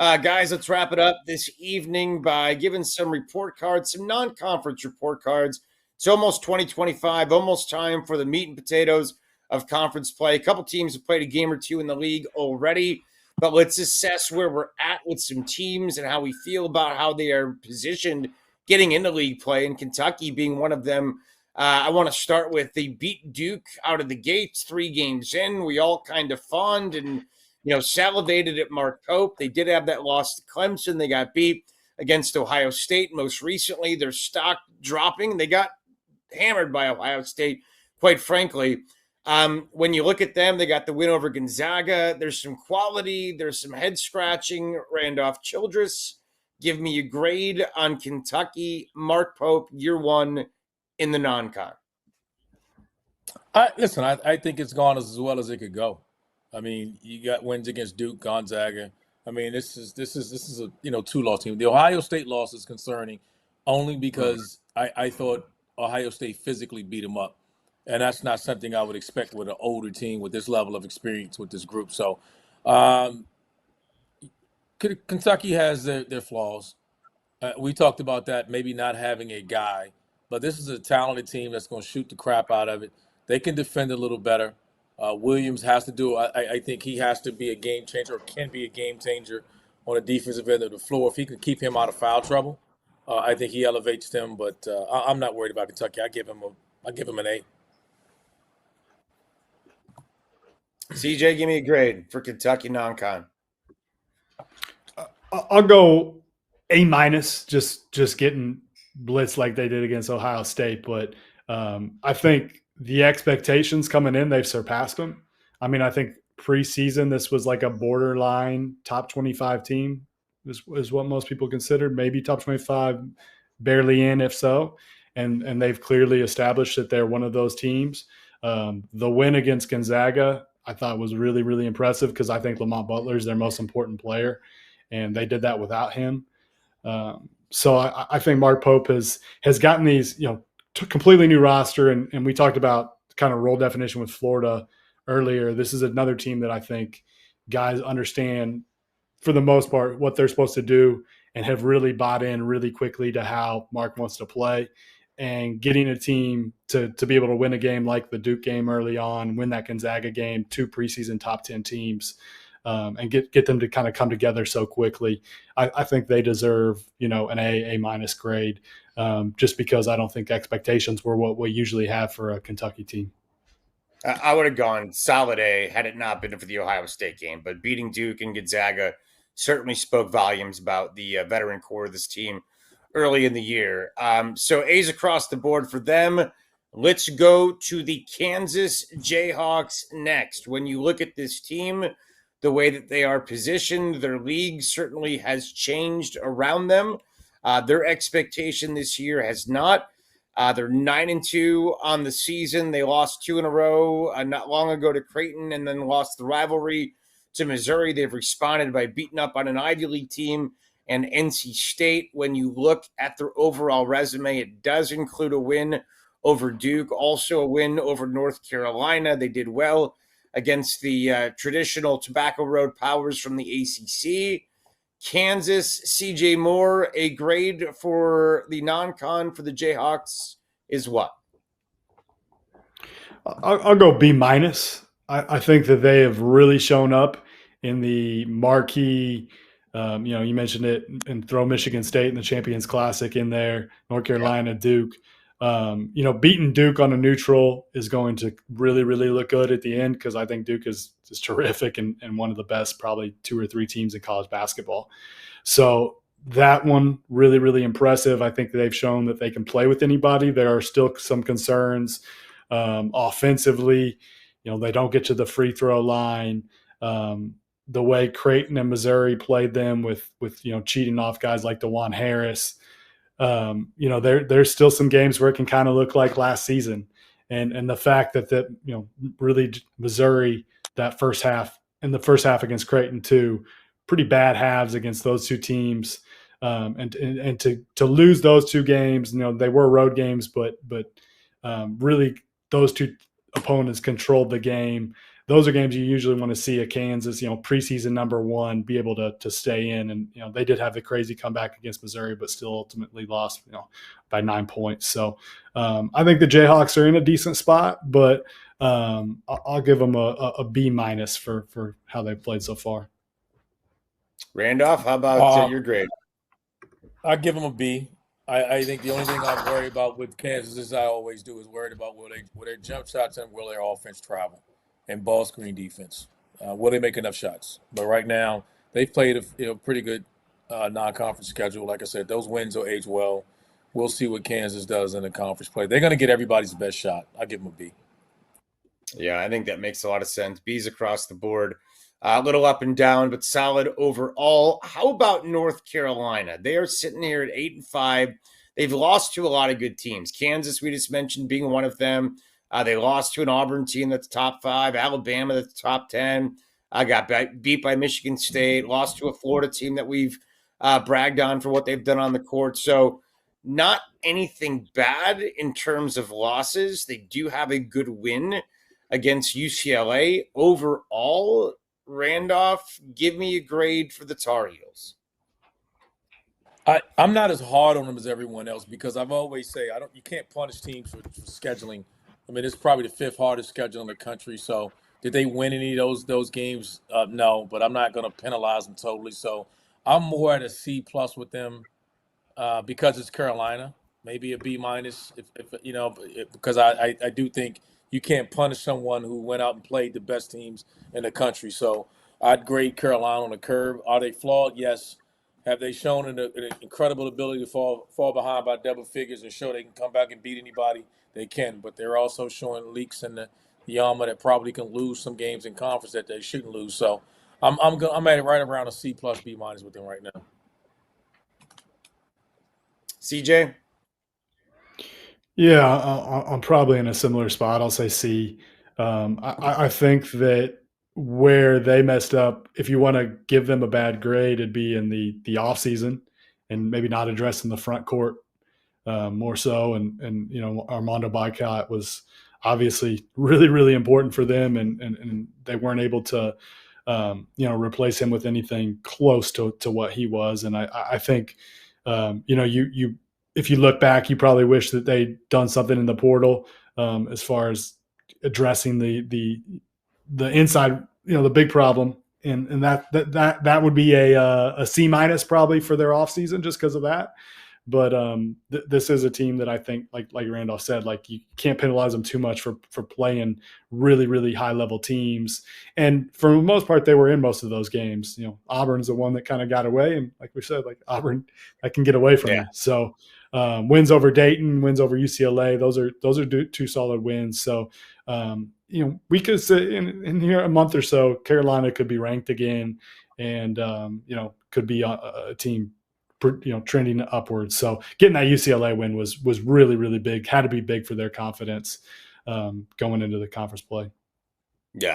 Guys, let's wrap it up this evening by giving some report cards, some non-conference report cards. It's almost 2025, almost time for the meat and potatoes of conference play. A couple teams have played a game or two in the league already, but let's assess where we're at with some teams and how we feel about how they are positioned getting into league play, and Kentucky being one of them. I want to start with they beat Duke out of the gates 3 games in. We all kind of fawned and salivated at Mark Pope. They did have that loss to Clemson. They got beat against Ohio State most recently. Their stock dropping. They got hammered by Ohio State, quite frankly. When you look at them, they got the win over Gonzaga. There's some quality. There's some head scratching. Randolph Childress. Give me a grade on Kentucky. Mark Pope, year 1 in the non-con. Listen, I think it's gone as well as it could go. I mean, you got wins against Duke, Gonzaga. I mean, this is a 2-loss team. The Ohio State loss is concerning only because I thought Ohio State physically beat them up, and that's not something I would expect with an older team with this level of experience with this group. So, Kentucky has their flaws. We talked about that, maybe not having a guy, but this is a talented team that's going to shoot the crap out of it. They can defend a little better. Williams has to do – I think he has to be a game changer or can be a game changer on a defensive end of the floor. If he can keep him out of foul trouble, I think he elevates them. But I'm not worried about Kentucky. I give him an A. CJ, give me a grade for Kentucky non-con. I'll go A-, just getting blitzed like they did against Ohio State. But I think – the expectations coming in, they've surpassed them. I mean, I think preseason, this was like a borderline top 25 team is what most people considered, maybe top 25, barely in, if so. And they've clearly established that they're one of those teams. The win against Gonzaga, I thought was really, really impressive because I think Lamont Butler is their most important player, and they did that without him. So I think Mark Pope has gotten these, completely new roster, and we talked about kind of role definition with Florida earlier. This is another team that I think guys understand for the most part what they're supposed to do and have really bought in really quickly to how Mark wants to play, and getting a team to be able to win a game like the Duke game early on, win that Gonzaga game, 2 preseason top 10 teams, and get them to kind of come together so quickly. I think they deserve, an A- grade. Just because I don't think expectations were what we usually have for a Kentucky team. I would have gone solid A had it not been for the Ohio State game, but beating Duke and Gonzaga certainly spoke volumes about the veteran core of this team early in the year. So A's across the board for them. Let's go to the Kansas Jayhawks next. When you look at this team, the way that they are positioned, their league certainly has changed around them. Their expectation this year has not. They're 9-2 on the season. They lost 2 in a row not long ago to Creighton, and then lost the rivalry to Missouri. They've responded by beating up on an Ivy League team and NC State. When you look at their overall resume, it does include a win over Duke, also a win over North Carolina. They did well against the traditional Tobacco Road powers from the ACC. Kansas, CJ Moore, a grade for the non-con for the Jayhawks is what? I'll go B-. I think that they have really shown up in the marquee, you mentioned it, and throw Michigan State in the Champions Classic in there, North Carolina, Duke. Beating Duke on a neutral is going to really, really look good at the end because I think Duke is terrific and one of the best, probably 2 or 3 teams in college basketball. So that one, really, really impressive. I think they've shown that they can play with anybody. There are still some concerns offensively. They don't get to the free throw line. The way Creighton and Missouri played them with cheating off guys like DeJuan Harris. There's still some games where it can kind of look like last season, and the fact that really Missouri that first half and the first half against Creighton too, pretty bad halves against those 2 teams, and to lose those 2 games, they were road games, but really those 2 opponents controlled the game. those are games you usually want to see a Kansas, preseason number 1 be able to stay in. And, they did have the crazy comeback against Missouri, but still ultimately lost, by 9 points. So I think the Jayhawks are in a decent spot, but I'll give them a B- for how they've played so far. Randolph, how about your grade? I give them a B. I think the only thing I'm worried about with Kansas, as I always do, is worried about will their jump shots and will their offense travel, and ball screen defense. Will they make enough shots? But right now, they've played a pretty good non-conference schedule. Like I said, those wins will age well. We'll see what Kansas does in the conference play. They're going to get everybody's best shot. I give them a B. Yeah, I think that makes a lot of sense. B's across the board. A little up and down, but solid overall. How about North Carolina? They are sitting here at 8-5. They've lost to a lot of good teams. Kansas, we just mentioned, being one of them. They lost to an Auburn team that's top 5. Alabama, that's top 10. Got beat by Michigan State. Lost to a Florida team that we've bragged on for what they've done on the court. So not anything bad in terms of losses. They do have a good win against UCLA. Overall, Randolph, give me a grade for the Tar Heels. I'm not as hard on them as everyone else because I've always say you can't punish teams for scheduling. I mean, it's probably the 5th hardest schedule in the country. So did they win any of those games? No, but I'm not going to penalize them totally. So I'm more at a C+ with them because it's Carolina. Maybe a B-, because I do think you can't punish someone who went out and played the best teams in the country. So I'd grade Carolina on a curve. Are they flawed? Yes. Have they shown an incredible ability to fall behind by double figures and show they can come back and beat anybody? They can, but they're also showing leaks in the armor that probably can lose some games in conference that they shouldn't lose. So I'm at it right around a C+, B- with them right now. CJ? Yeah, I'm probably in a similar spot. I'll say C. I think that where they messed up, if you want to give them a bad grade, it'd be in the off season and maybe not addressing the front court more so. And Armando Bacot was obviously really, really important for them, and they weren't able to replace him with anything close to what he was. And I think you if you look back, you probably wish that they'd done something in the portal as far as addressing the inside, the big problem, and that would be a C- probably for their offseason just because of that. But this is a team that I think, like Randolph said, like you can't penalize them too much for playing really, really high level teams. And for the most part, they were in most of those games. Auburn's the one that kind of got away, and like we said, like Auburn, I can get away from you. So wins over Dayton, wins over UCLA, those are two solid wins. So we could say in here a month or so, Carolina could be ranked again, and could be a team trending upwards. So getting that UCLA win was really, really big, had to be big for their confidence going into the conference play.